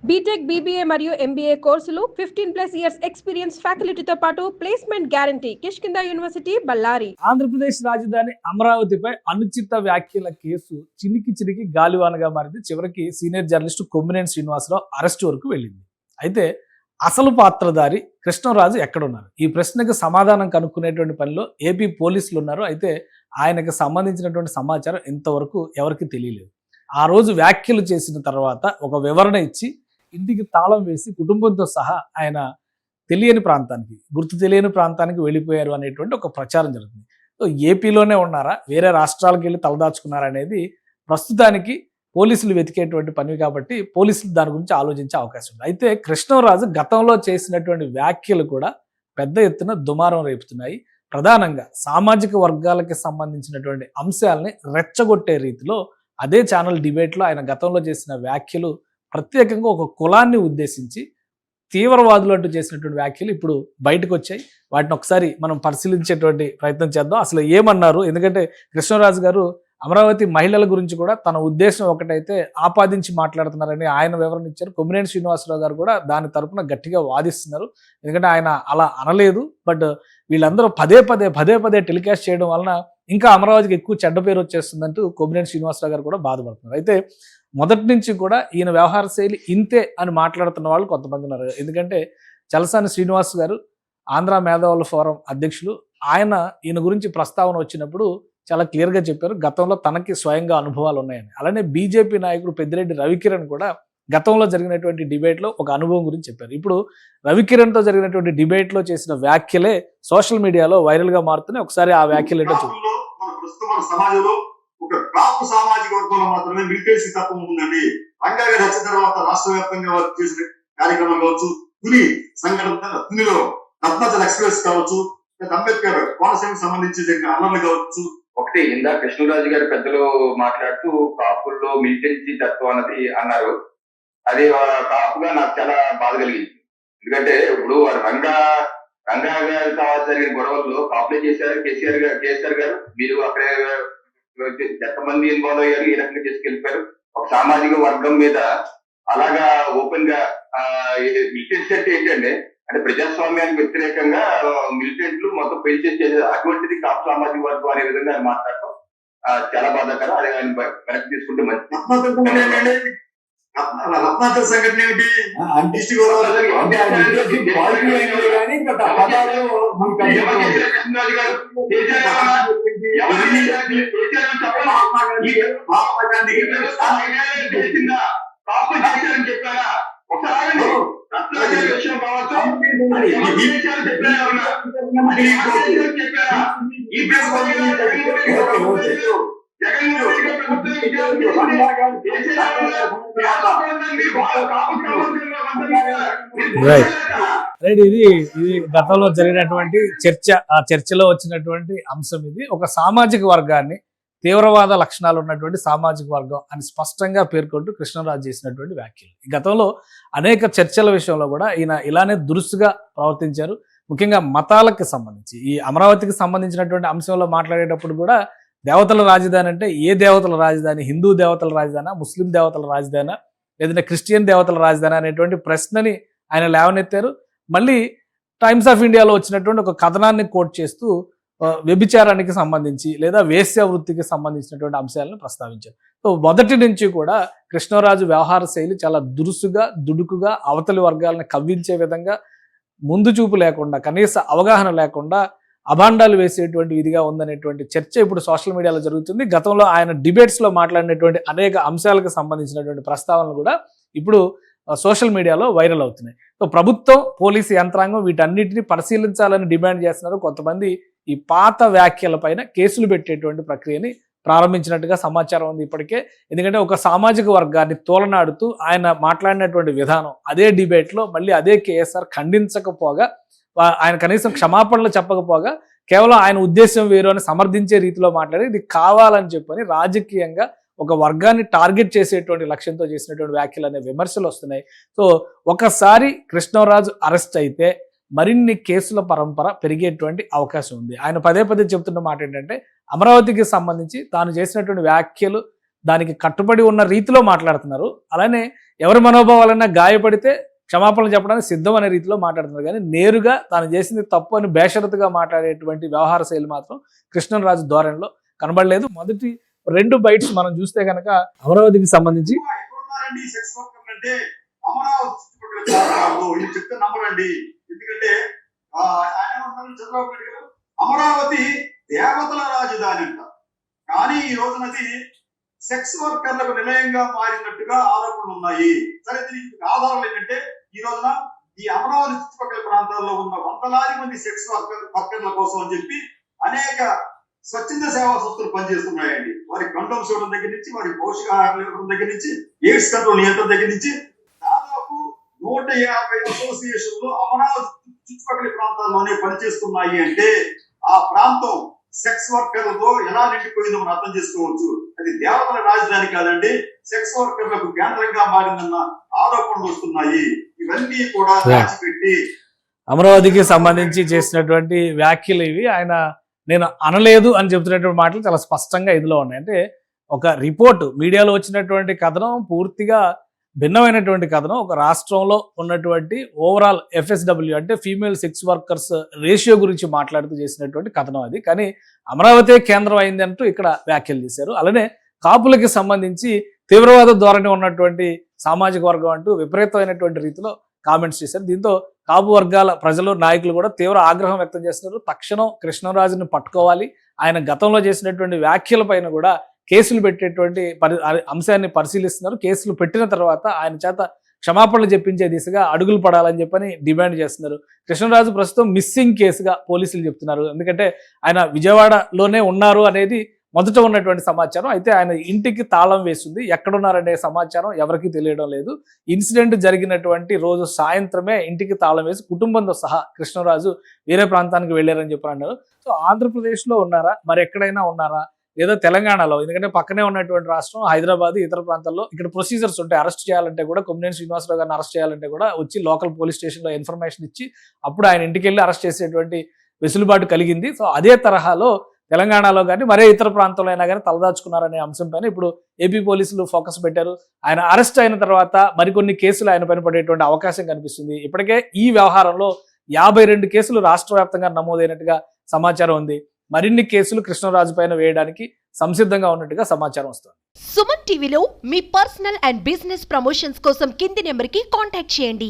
BTech, BBA మరియు MBA కోర్సులు 15+ years experience ఫ్యాకల్టీతో పాటు placement guarantee. Kishkindha university, Ballari. Andhra Pradesh రాజధాని అమరావతిపై అనుచిత వ్యాఖ్యల కేసు చినికి గాలివానగా మారింది. చివరికి senior journalist Kommineni Srinivasarao arrest వరకు వెళ్ళింది. అయితే అసలు పాత్రధారి కృష్ణరాజు ఎక్కడున్నారు? ఈ ప్రశ్నకు సమాధానం కనుక్కునేటువంటి పనిలో ఏపీ పోలీసులు ఉన్నారు. అయితే ఆయనకు సంబంధించినటువంటి సమాచారం ఇంతవరకు ఎవరికి తెలియలేదు. ఆ రోజు వ్యాఖ్యలు చేసిన తర్వాత ఒక వివరణ ఇచ్చి ఇంటికి తాళం వేసి కుటుంబంతో సహా ఆయన గుర్తు తెలియని ప్రాంతానికి వెళ్ళిపోయారు అనేటువంటి ఒక ప్రచారం జరుగుతుంది. సో ఏపీలోనే ఉన్నారా, వేరే రాష్ట్రాలకు వెళ్ళి తలదాచుకున్నారా అనేది ప్రస్తుతానికి పోలీసులు వెతికేటువంటి పని కాబట్టి పోలీసులు దాని గురించి ఆలోచించే అవకాశం ఉంది. అయితే కృష్ణరాజు గతంలో చేసినటువంటి వ్యాఖ్యలు కూడా పెద్ద ఎత్తున దుమారం రేపుతున్నాయి. ప్రధానంగా సామాజిక వర్గాలకి సంబంధించినటువంటి అంశాలని రెచ్చగొట్టే రీతిలో అదే ఛానల్ డిబేట్లో ఆయన గతంలో చేసిన వ్యాఖ్యలు ప్రత్యేకంగా ఒక కులాన్ని ఉద్దేశించి తీవ్రవాదులు అంటూ చేసినటువంటి వ్యాఖ్యలు ఇప్పుడు బయటకు వచ్చాయి. వాటిని ఒకసారి మనం పరిశీలించేటువంటి ప్రయత్నం చేద్దాం. అసలు ఏమన్నారు? ఎందుకంటే కృష్ణరాజు గారు అమరావతి మహిళల గురించి కూడా తన ఉద్దేశం ఒకటైతే ఆపాదించి మాట్లాడుతున్నారని ఆయన వివరణ ఇచ్చారు. కొమ్మినేని శ్రీనివాసరావు గారు కూడా దాని తరపున గట్టిగా వాదిస్తున్నారు. ఎందుకంటే ఆయన అలా అనలేదు, బట్ వీళ్ళందరూ పదే పదే టెలికాస్ట్ చేయడం వలన ఇంకా అమరావతికి ఎక్కువ చెడ్డ పేరు వచ్చేస్తుందంటూ కొమ్మినేని శ్రీనివాసరావు గారు కూడా బాధపడుతున్నారు. అయితే మొదటి నుంచి కూడా ఈయన వ్యవహార శైలి ఇంతే అని మాట్లాడుతున్న వాళ్ళు కొంతమంది ఉన్నారు. ఎందుకంటే చలసాని శ్రీనివాస్ గారు ఆంధ్ర మేధావుల ఫోరం అధ్యక్షులు, ఈయన గురించి ప్రస్తావన వచ్చినప్పుడు చాలా క్లియర్గా చెప్పారు గతంలో తనకి స్వయంగా అనుభవాలు ఉన్నాయని. అలానే బీజేపీ నాయకుడు పెద్దిరెడ్డి రవికిరణ్ కూడా గతంలో జరిగినటువంటి డిబేట్లో ఒక అనుభవం గురించి చెప్పారు. ఇప్పుడు రవికిరణ్తో జరిగినటువంటి డిబేట్లో చేసిన వ్యాఖ్యలే సోషల్ మీడియాలో వైరల్గా మారుతున్నాయి. ఒకసారి ఆ వ్యాఖ్యలు ఏంటో చూడండి. సమాజంలో ఒక కాపు సామాజిక వర్గంలో మాత్రమే మిలిటెన్సీ తత్వం ఉందండి. రంగారెడ్డి వచ్చిన తర్వాత రాష్ట్ర వ్యాప్తంగా వారు చేసిన కార్యక్రమం కావచ్చు, తుని సంఘటన, తునిలో రత్నాచల్ ఎక్స్ప్రెస్ కావచ్చు, అంబేద్కర్ కోనసీమకు సంబంధించి జరిగిన అల్లర్లు కావచ్చు. ఒకటి ఇందా కృష్ణరాజు గారి పెద్దలు మాట్లాడుతూ కాపుల్లో మిలిటెన్సీ తత్వం అన్నది అన్నారు. అది కాపుగా నాకు చాలా బాధ కలిగింది. ఎందుకంటే ఇప్పుడు రంగా గారి తర్వాత జరిగిన గొడవల్లో కాపులే చేశారు. కేసీఆర్ గారు మీరు అక్కడ ఎంతమంది ఇన్వాల్వ్ అయ్యారు, ఏ రకంగా చేసుకెళ్ళిపోయారు. ఒక సామాజిక వర్గం మీద అలాగా ఓపెన్ గా మిలిటెన్సీ అంటే ఏంటంటే అంటే ప్రజాస్వామ్యానికి వ్యతిరేకంగా మిలిటెంట్లు మొత్తం పెంచేసేది అటువంటిది కాపు సామాజిక వర్గం అనే విధంగా ఆయన మాట్లాడటం చాలా బాధాకరం. అది ఆయన వెనక్కి తీసుకుంటే మంచిది. రత్నాచల్ సంఘటన ఏమిటి? చెప్పారా ఒకసారి రత్నాచల్ విషయం కావచ్చు, ఇది గతంలో జరిగినటువంటి చర్చ. ఆ చర్చలో వచ్చినటువంటి అంశం ఇది. ఒక సామాజిక వర్గాన్ని తీవ్రవాద లక్షణాలు ఉన్నటువంటి సామాజిక వర్గం అని స్పష్టంగా పేర్కొంటూ కృష్ణరాజు చేసినటువంటి వ్యాఖ్యలు. ఈ గతంలో అనేక చర్చల విషయంలో కూడా ఈయన ఇలానే దురుసుగా ప్రవర్తించారు. ముఖ్యంగా మతాలకు సంబంధించి ఈ అమరావతికి సంబంధించినటువంటి అంశంలో మాట్లాడేటప్పుడు కూడా దేవతల రాజధాని అంటే ఏ దేవతల రాజధాని? హిందూ దేవతల రాజధానా, ముస్లిం దేవతల రాజధానా, లేదంటే క్రిస్టియన్ దేవతల రాజధాని అనేటువంటి ప్రశ్నని ఆయన లేవనెత్తారు. మళ్ళీ టైమ్స్ ఆఫ్ ఇండియాలో వచ్చినటువంటి ఒక కథనాన్ని కోట్ చేస్తూ వ్యభిచారానికి సంబంధించి లేదా వేశ్య వృత్తికి సంబంధించినటువంటి అంశాలను ప్రస్తావించారు. సో మొదటి నుంచి కూడా కృష్ణరాజు వ్యవహార శైలి చాలా దురుసుగా, దుడుకుగా, అవతలి వర్గాలను కవ్వించే విధంగా, ముందు చూపు లేకుండా, కనీస అవగాహన లేకుండా అభాండాలు వేసేటువంటి విధిగా ఉందనేటువంటి చర్చ ఇప్పుడు సోషల్ మీడియాలో జరుగుతుంది. గతంలో ఆయన డిబేట్స్లో మాట్లాడినటువంటి అనేక అంశాలకు సంబంధించినటువంటి ప్రస్తావనలు కూడా ఇప్పుడు సోషల్ మీడియాలో వైరల్ అవుతున్నాయి. సో ప్రభుత్వం, పోలీసు యంత్రాంగం వీటన్నిటిని పరిశీలించాలని డిమాండ్ చేస్తున్నారు. కొంతమంది ఈ పాత వ్యాఖ్యలపైన కేసులు పెట్టేటువంటి ప్రక్రియని ప్రారంభించినట్టుగా సమాచారం ఉంది ఇప్పటికే. ఎందుకంటే ఒక సామాజిక వర్గాన్ని తోలనాడుతూ ఆయన మాట్లాడినటువంటి విధానం అదే డిబేట్లో మళ్ళీ అదే కేఎస్ఆర్ ఖండించకపోగా, ఆయన కనీసం క్షమాపణలు చెప్పకపోగా కేవలం ఆయన ఉద్దేశం వేరు అని సమర్థించే రీతిలో మాట్లాడి ఇది కావాలని చెప్పని రాజకీయంగా ఒక వర్గాన్ని టార్గెట్ చేసేటువంటి లక్ష్యంతో చేసినటువంటి వ్యాఖ్యలు అనే విమర్శలు వస్తున్నాయి. సో ఒకసారి కృష్ణరాజు అరెస్ట్ అయితే మరిన్ని కేసుల పరంపర పెరిగేటువంటి అవకాశం ఉంది. ఆయన పదే చెప్తున్న మాట ఏంటంటే అమరావతికి సంబంధించి తాను చేసినటువంటి వ్యాఖ్యలు దానికి కట్టుబడి ఉన్న రీతిలో మాట్లాడుతున్నారు. అలానే ఎవరి మనోభావాలన్నా గాయపడితే క్షమాపణలు చెప్పడానికి సిద్ధం అనే రీతిలో మాట్లాడుతున్నారు. కానీ నేరుగా తాను చేసింది తప్పు అని బేషరతుగా మాట్లాడేటువంటి వ్యవహార శైలి మాత్రం కృష్ణరాజు ధోరణిలో కనబడలేదు. మొదటి 2 బైట్స్ మనం చూస్తే కనుక అమరావతికి సంబంధించి ఎక్కడున్నారండి ఈ సెక్స్ వర్కర్లు అంటే అమరావతి చుట్టుపక్కల ప్రాంతాల్లో ఇది చెప్తే నమ్మరండి. ఎందుకంటే ఆయన ఏమంటారు చంద్రబాబు నాయుడు గారు, అమరావతి దేవతల రాజధాని అంట. కానీ ఈ రోజునది సెక్స్ వర్కర్లకు నిలయంగా మారినట్టుగా ఆరోపణలు ఉన్నాయి. సరే, దీనికి ఆధారాలు ఏంటంటే ఈ రోజున ఈ అమరావతి చుట్టుపక్కల ప్రాంతాల్లో ఉన్న వందలాది మంది సెక్స్ వర్కర్ల కోసం అని చెప్పి అనేక స్వచ్ఛంద సేవా సంస్థలు పనిచేస్తున్నాయండి. వారి కండోమ్స్ ఇవ్వడం దగ్గర నుంచి, వారి పోషకాహారం ఇవ్వడం దగ్గర నుంచి, ఎయిడ్స్ కంట్రోల్ నియంత్రణ దగ్గర నుంచి దాదాపు 150 అసోసియేషన్లు అమరావతి చుట్టుపక్కల ప్రాంతాల్లోనే పనిచేస్తున్నాయి. అంటే ఆ ప్రాంతం సెక్స్ వర్కర్లతో ఎలా నిండిపోయిందో మనం అర్థం చేసుకోవచ్చు. అది దేవతల రాజధాని కాదండి, సెక్స్ వర్కర్లకు కేంద్రంగా మారిందన్న ఆరోపణలు వస్తున్నాయి. ఇవన్నీ కూడా దాచిపెట్టి అమరావతికి సంబంధించి చేసినటువంటి వ్యాఖ్యలు ఇవి. ఆయన నేను అనలేదు అని చెబుతున్నటువంటి మాటలు చాలా స్పష్టంగా ఇందులో ఉన్నాయి. అంటే ఒక రిపోర్ట్ మీడియాలో వచ్చినటువంటి కథనం పూర్తిగా భిన్నమైనటువంటి కథనం. ఒక రాష్ట్రంలో ఉన్నటువంటి ఓవరాల్ FSW అంటే ఫీమేల్ సెక్స్ వర్కర్స్ రేషియో గురించి మాట్లాడుతూ చేసినటువంటి కథనం అది. కానీ అమరావతి కేంద్రం అయింది అంటూ ఇక్కడ వ్యాఖ్యలు చేశారు. అలానే కాపులకి సంబంధించి తీవ్రవాద ధోరణి ఉన్నటువంటి సామాజిక వర్గం అంటూ విపరీతమైనటువంటి రీతిలో కామెంట్స్ చేశారు. దీంతో కాపు వర్గాల ప్రజలు, నాయకులు కూడా తీవ్ర ఆగ్రహం వ్యక్తం చేస్తున్నారు. తక్షణం కృష్ణరాజుని పట్టుకోవాలి, ఆయన గతంలో చేసినటువంటి వ్యాఖ్యల పైన కూడా కేసులు పెట్టేటువంటి అంశాన్ని పరిశీలిస్తున్నారు. కేసులు పెట్టిన తర్వాత ఆయన చేత క్షమాపణలు చెప్పించే దిశగా అడుగులు పడాలని చెప్పని డిమాండ్ చేస్తున్నారు. కృష్ణరాజు ప్రస్తుతం మిస్సింగ్ కేసుగా పోలీసులు చెప్తున్నారు. ఎందుకంటే ఆయన విజయవాడలోనే ఉన్నారు అనేది మొదట ఉన్నటువంటి సమాచారం. అయితే ఆయన ఇంటికి తాళం వేస్తుంది, ఎక్కడున్నారనే సమాచారం ఎవరికీ తెలియడం లేదు. ఇన్సిడెంట్ జరిగినటువంటి రోజు సాయంత్రమే ఇంటికి తాళం వేసి కుటుంబంతో సహా కృష్ణరాజు వేరే ప్రాంతానికి వెళ్ళారని చెప్పి అన్నారు. సో ఆంధ్రప్రదేశ్లో ఉన్నారా, మరి ఎక్కడైనా ఉన్నారా, లేదా తెలంగాణలో, ఎందుకంటే పక్కనే ఉన్నటువంటి రాష్ట్రం హైదరాబాద్, ఇతర ప్రాంతాల్లో ఇక్కడ ప్రొసీజర్స్ ఉంటాయి. అరెస్ట్ చేయాలంటే కూడా కొమ్మినేని శ్రీనివాసరావు గారిని అరెస్ట్ చేయాలంటే కూడా వచ్చి లోకల్ పోలీస్ స్టేషన్లో ఇన్ఫర్మేషన్ ఇచ్చి అప్పుడు ఆయన ఇంటికి వెళ్ళి అరెస్ట్ చేసేటువంటి వెసులుబాటు కలిగింది. సో అదే తరహాలో తెలంగాణలో కానీ మరే ఇతర ప్రాంతంలో అయినా కానీ తలదాచుకున్నారనే అంశం పైన ఇప్పుడు ఏపీ పోలీసులు ఫోకస్ పెట్టారు. ఆయన అరెస్ట్ అయిన తర్వాత మరికొన్ని కేసులు ఆయన పైన పడేటువంటి అవకాశం కనిపిస్తుంది. ఇప్పటికే ఈ వ్యవహారంలో 52 కేసులు రాష్ట్ర వ్యాప్తంగా నమోదైనట్టుగా సమాచారం ఉంది. మరిన్ని కేసులు కృష్ణరాజు పైన వేయడానికి సంసిద్ధంగా ఉన్నట్టుగా సమాచారం వస్తుంది. సుమన్ టీవీలో మీ పర్సనల్ అండ్ బిజినెస్ ప్రమోషన్స్ కోసం కింది నెంబర్కి కాంటాక్ట్ చేయండి.